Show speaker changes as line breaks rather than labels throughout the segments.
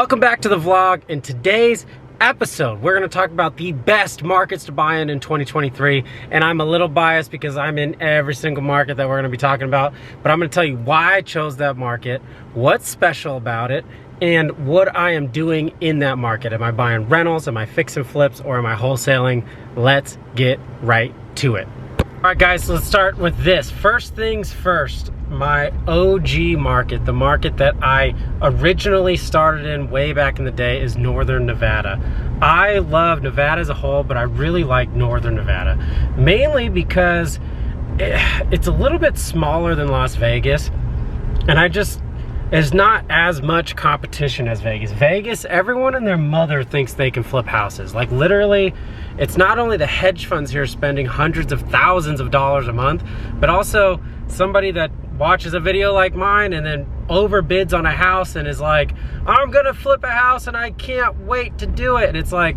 Welcome back to the vlog. In today's episode, we're going to talk about the best markets to buy in 2023. And I'm a little biased because I'm in every single market that we're going to be talking about. But I'm going to tell you why I chose that market, what's special about it, and what I am doing in that market. Am I buying rentals? Am I fixing flips? Or am I wholesaling? Let's get right to it. All right, guys, so let's start with this. First things first. My OG market, the market that I originally started in way back in the day, is Northern Nevada. I love Nevada as a whole, but I really like Northern Nevada, mainly because it's a little bit smaller than Las Vegas, and there's not as much competition as Vegas. Vegas, everyone and their mother thinks they can flip houses. Like literally, it's not only the hedge funds here spending hundreds of thousands of dollars a month, but also somebody that watches a video like mine and then overbids on a house and is like, I'm gonna flip a house and I can't wait to do it. And it's like,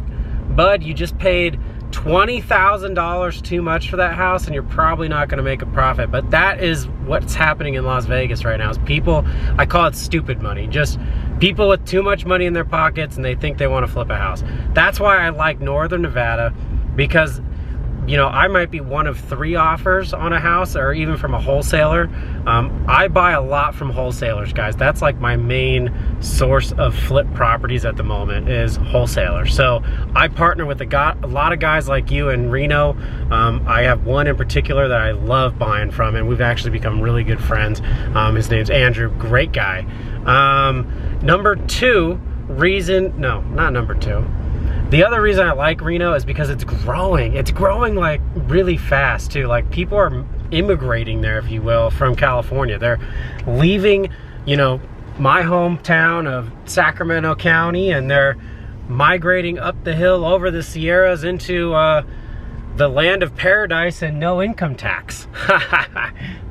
bud, you just paid $20,000 too much for that house and you're probably not gonna make a profit. But that is what's happening in Las Vegas right now, is people, I call it stupid money, just people with too much money in their pockets and they think they wanna flip a house. That's why I like Northern Nevada, because you know, I might be one of 3 offers on a house, or even from a wholesaler. I buy a lot from wholesalers, guys. That's like my main source of flip properties at the moment, is wholesalers. So I partner with a lot of guys like you in Reno. I have one in particular that I love buying from, and we've actually become really good friends. His name's Andrew, great guy. Number 2 reason, no, not number 2. The other reason I like Reno is because it's growing. It's growing like really fast too. Like people are immigrating there, if you will, from California. They're leaving, you know, my hometown of Sacramento County, and they're migrating up the hill over the Sierras into the land of paradise and no income tax.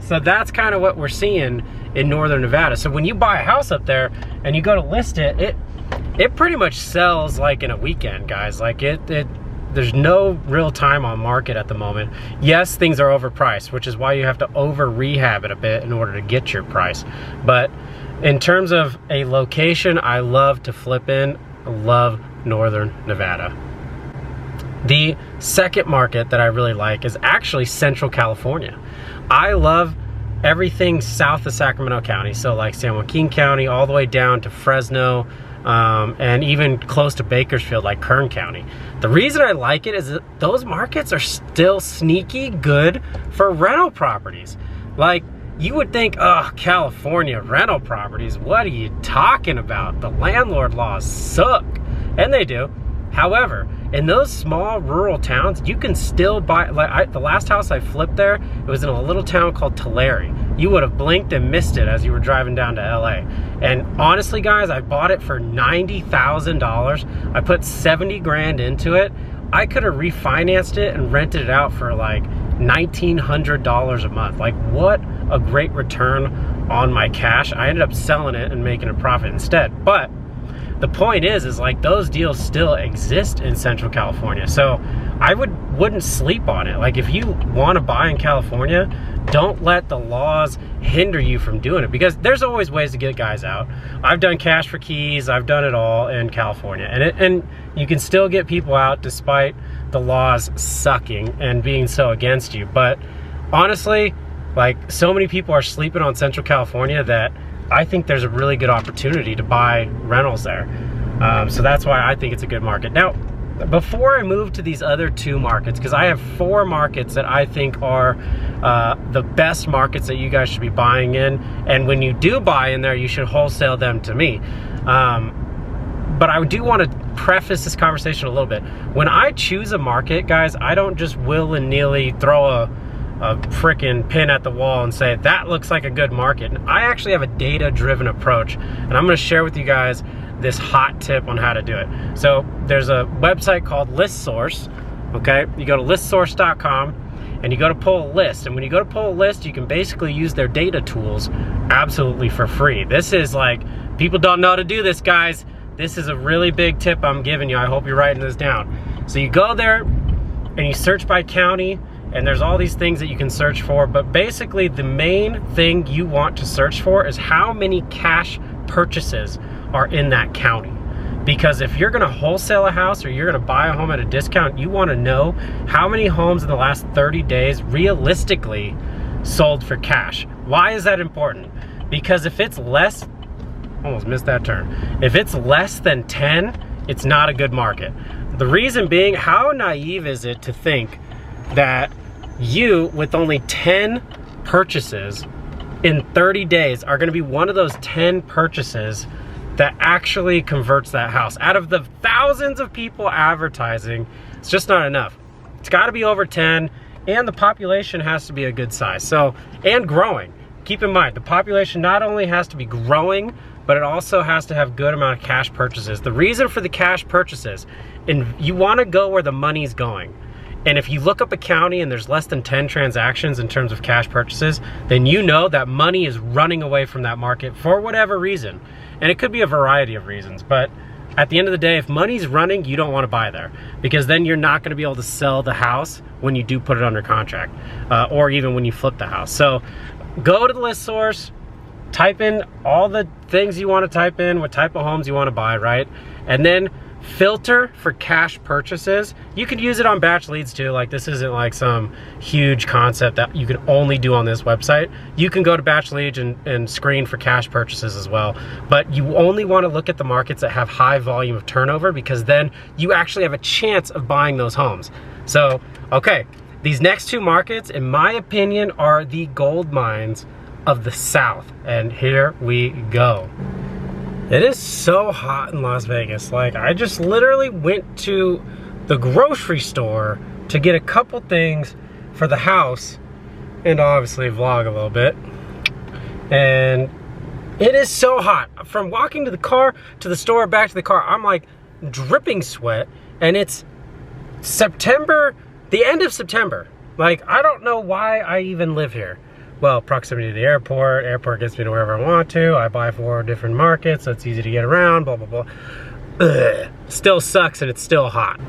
So that's kind of what we're seeing in Northern Nevada. So when you buy a house up there and you go to list it, it pretty much sells like in a weekend, guys. Like there's no real time on market at the moment. Yes, things are overpriced, which is why you have to over rehab it a bit in order to get your price. But in terms of a location I love to flip in, I love Northern Nevada. The second market that I really like is actually Central California. I love everything south of Sacramento County. So like San Joaquin County all the way down to Fresno, and even close to Bakersfield, like Kern County. The reason I like it is that those markets are still sneaky good for rental properties. Like you would think, oh, California rental properties, what are you talking about? The landlord laws suck. And they do. However, in those small rural towns, you can still buy, like the last house I flipped there, it was in a little town called Tulare. You would have blinked and missed it as you were driving down to LA. And honestly, guys, I bought it for $90,000. I put 70 grand into it. I could have refinanced it and rented it out for like $1,900 a month. Like what a great return on my cash. I ended up selling it and making a profit instead. But the point is like those deals still exist in Central California. So I wouldn't sleep on it. Like if you want to buy in California, don't let the laws hinder you from doing it, because there's always ways to get guys out. I've done cash for keys. I've done it all in California, and you can still get people out despite the laws sucking and being so against you. But honestly, like so many people are sleeping on Central California that I think there's a really good opportunity to buy rentals there. So that's why I think it's a good market. Now, before I move to these other 2 markets, because I have 4 markets that I think are the best markets that you guys should be buying in, and when you do buy in there, you should wholesale them to me. But I do want to preface this conversation a little bit. When I choose a market, guys, I don't just willy-nilly throw a freaking pin at the wall and say, that looks like a good market. And I actually have a data-driven approach, and I'm gonna share with you guys this hot tip on how to do it. So there's a website called ListSource, okay? You go to listsource.com and you go to pull a list. And when you go to pull a list, you can basically use their data tools absolutely for free. This is like, people don't know how to do this, guys. This is a really big tip I'm giving you. I hope you're writing this down. So you go there and you search by county, and there's all these things that you can search for, but basically the main thing you want to search for is how many cash purchases are in that county. Because if you're gonna wholesale a house or you're gonna buy a home at a discount, you wanna know how many homes in the last 30 days realistically sold for cash. Why is that important? Because if it's less, almost missed that turn. If it's less than 10, it's not a good market. The reason being, how naive is it to think that you, with only 10 purchases in 30 days, are gonna be one of those 10 purchases that actually converts that house? Out of the thousands of people advertising, it's just not enough. It's gotta be over 10, and the population has to be a good size. So, and growing. Keep in mind, the population not only has to be growing, but it also has to have good amount of cash purchases. The reason for the cash purchases, and you wanna go where the money's going. And if you look up a county and there's less than 10 transactions in terms of cash purchases, then you know that money is running away from that market for whatever reason. And it could be a variety of reasons, but at the end of the day, if money's running, you don't want to buy there, because then you're not going to be able to sell the house when you do put it under contract, or even when you flip the house. So go to the list source, type in all the things you want to type in, what type of homes you want to buy, right? And then filter for cash purchases. You could use it on batch leads too. Like, this isn't like some huge concept that you can only do on this website. You can go to batch leads and screen for cash purchases as well. But you only want to look at the markets that have high volume of turnover, because then you actually have a chance of buying those homes. So, okay, these next two markets, in my opinion, are the gold mines of the South. And here we go. It is so hot in Las Vegas. Like, I just literally went to the grocery store to get a couple things for the house and obviously vlog a little bit. And it is so hot. From walking to the car, to the store, back to the car, I'm like dripping sweat. And it's September, the end of September. Like, I don't know why I even live here. Well, proximity to the airport. Airport gets me to wherever I want to. I buy 4 different markets, so it's easy to get around, blah, blah, blah. Ugh. Still sucks, and it's still hot.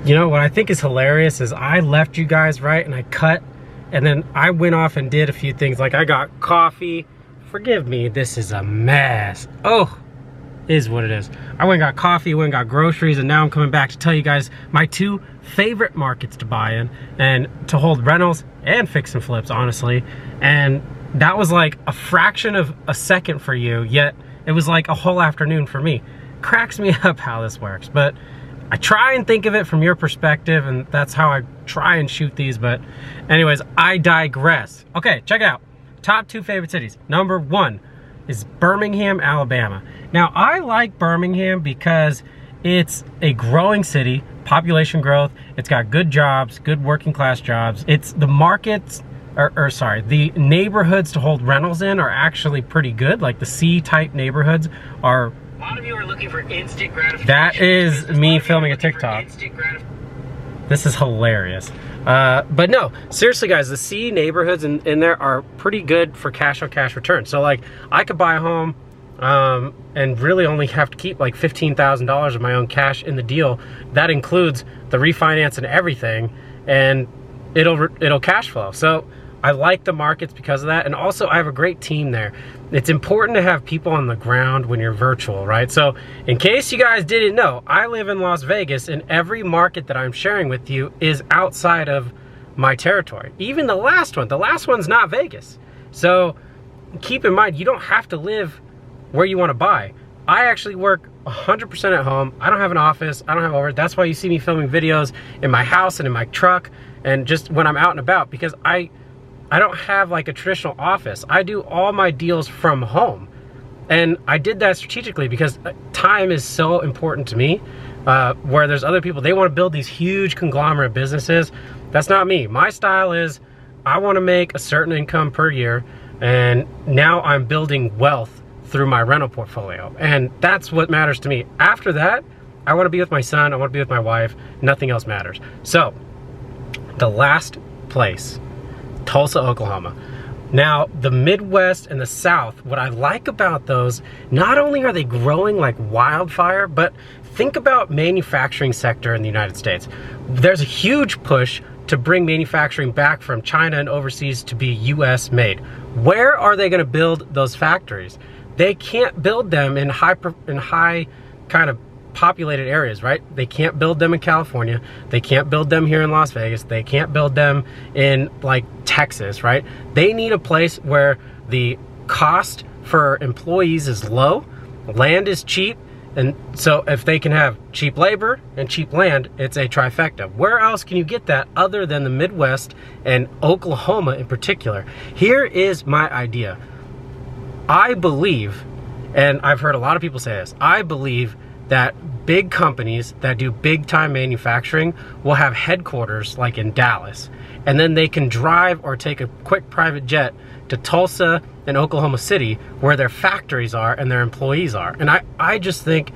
You know, what I think is hilarious is I left you guys, right, and I cut, and then I went off and did a few things. Like, I got coffee. Forgive me, this is a mess. Oh, is what it is. I went and got coffee, went and got groceries, and now I'm coming back to tell you guys my 2 favorite markets to buy in and to hold rentals and fix and flips, honestly. And that was like a fraction of a second for you, yet it was like a whole afternoon for me. Cracks me up how this works, but I try and think of it from your perspective, and that's how I try and shoot these. But anyways, I digress. Okay, check it out. Top 2 favorite cities. Number 1 is Birmingham, Alabama. Now, I like Birmingham because it's a growing city, population growth, it's got good jobs, good working class jobs. It's the markets, the neighborhoods to hold rentals in are actually pretty good. Like, the C-type neighborhoods are...
A lot of you are looking for instant gratification.
That is me filming a TikTok. This is hilarious. But no, seriously guys, the C neighborhoods in there are pretty good for cash on cash returns. So like, I could buy a home and really only have to keep like $15,000 of my own cash in the deal. That includes the refinance and everything, and it'll cash flow. So I like the markets because of that. And also I have a great team there. It's important to have people on the ground when you're virtual, right? So in case you guys didn't know, I live in Las Vegas, and every market that I'm sharing with you is outside of my territory. Even the last one's not Vegas. So keep in mind, you don't have to live where you want to buy. I actually work 100% at home. I don't have an office. I don't have overhead. That's why you see me filming videos in my house and in my truck and just when I'm out and about, because I don't have like a traditional office. I do all my deals from home. And I did that strategically because time is so important to me. Where there's other people, they want to build these huge conglomerate businesses. That's not me. My style is, I want to make a certain income per year, and now I'm building wealth through my rental portfolio. And that's what matters to me. After that, I want to be with my son, I want to be with my wife, nothing else matters. So, the last place, Tulsa, Oklahoma. Now, the Midwest and the South, what I like about those, not only are they growing like wildfire, but think about manufacturing sector in the United States. There's a huge push to bring manufacturing back from China and overseas to be US made. Where are they going to build those factories? They can't build them in high kind of populated areas, right? They can't build them in California. They can't build them here in Las Vegas. They can't build them in like Texas, right? They need a place where the cost for employees is low, land is cheap, and so if they can have cheap labor and cheap land, it's a trifecta. Where else can you get that other than the Midwest and Oklahoma in particular? Here is my idea. I believe, and I've heard a lot of people say this, I believe that big companies that do big time manufacturing will have headquarters like in Dallas, and then they can drive or take a quick private jet to Tulsa and Oklahoma City where their factories are and their employees are. And I just think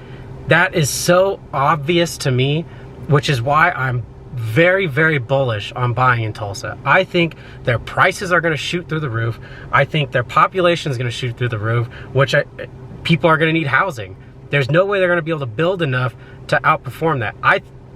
that is so obvious to me, which is why I'm very, very bullish on buying in Tulsa. I think their prices are going to shoot through the roof. I think their population is going to shoot through the roof, which people are going to need housing. There's no way they're going to be able to build enough to outperform that.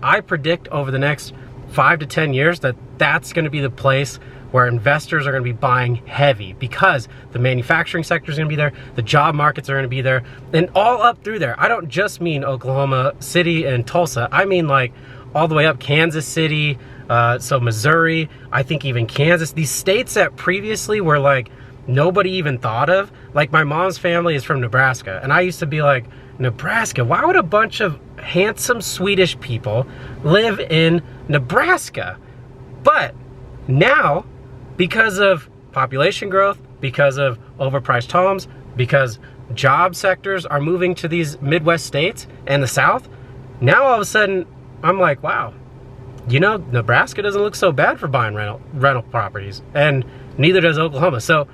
I predict over the next 5 to 10 years that that's going to be the place where investors are going to be buying heavy, because the manufacturing sector is going to be there, the job markets are going to be there, and all up through there. I don't just mean Oklahoma City and Tulsa. I mean like all the way up Kansas City, so Missouri, I think even Kansas. These states that previously were like nobody even thought of. Like my mom's family is from Nebraska, and I used to be like, Nebraska? Why would a bunch of handsome Swedish people live in Nebraska? But now, because of population growth, because of overpriced homes, because job sectors are moving to these Midwest states and the South, now all of a sudden I'm like, wow, you know, Nebraska doesn't look so bad for buying rental properties, and neither does Oklahoma. So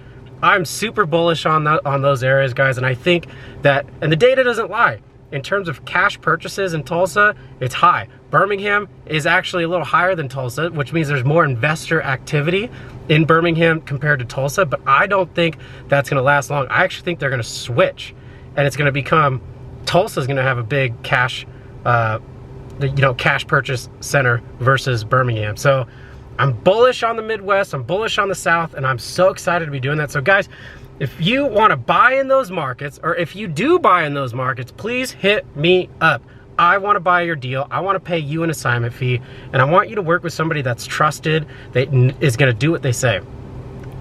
I'm super bullish on those areas, guys, and I think that, and the data doesn't lie, in terms of cash purchases in Tulsa, it's high. Birmingham is actually a little higher than Tulsa, which means there's more investor activity in Birmingham compared to Tulsa, but I don't think that's gonna last long. I actually think they're gonna switch, and it's gonna become, Tulsa's gonna have a big cash, cash purchase center versus Birmingham. So I'm bullish on the Midwest, I'm bullish on the South, and I'm so excited to be doing that. So guys, if you want to buy in those markets, or if you do buy in those markets, please hit me up. I want to buy your deal. I want to pay you an assignment fee, and I want you to work with somebody that's trusted, that is going to do what they say.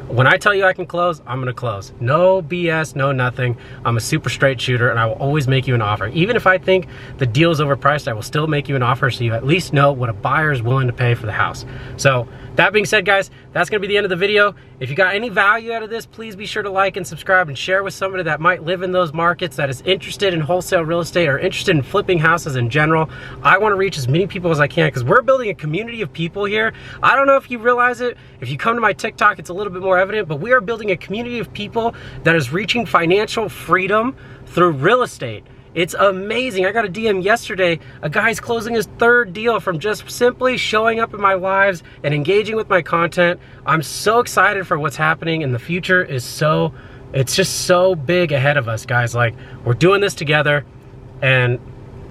When I tell you I can close, I'm gonna close. No BS, no nothing. I'm a super straight shooter, and I will always make you an offer. Even if I think the deal is overpriced, I will still make you an offer so you at least know what a buyer is willing to pay for the house. So that being said, guys, that's gonna be the end of the video. If you got any value out of this, please be sure to like and subscribe and share with somebody that might live in those markets, that is interested in wholesale real estate or interested in flipping houses in general. I wanna reach as many people as I can, because we're building a community of people here. I don't know if you realize it. If you come to my TikTok, it's a little bit more evident, but we are building a community of people that is reaching financial freedom through real estate. It's amazing. I got a DM yesterday, a guy's closing his 3rd deal from just simply showing up in my lives and engaging with my content. I'm so excited for what's happening, and the future is it's just so big ahead of us, guys. Like, we're doing this together, and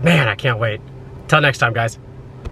man, I can't wait. Till next time, guys.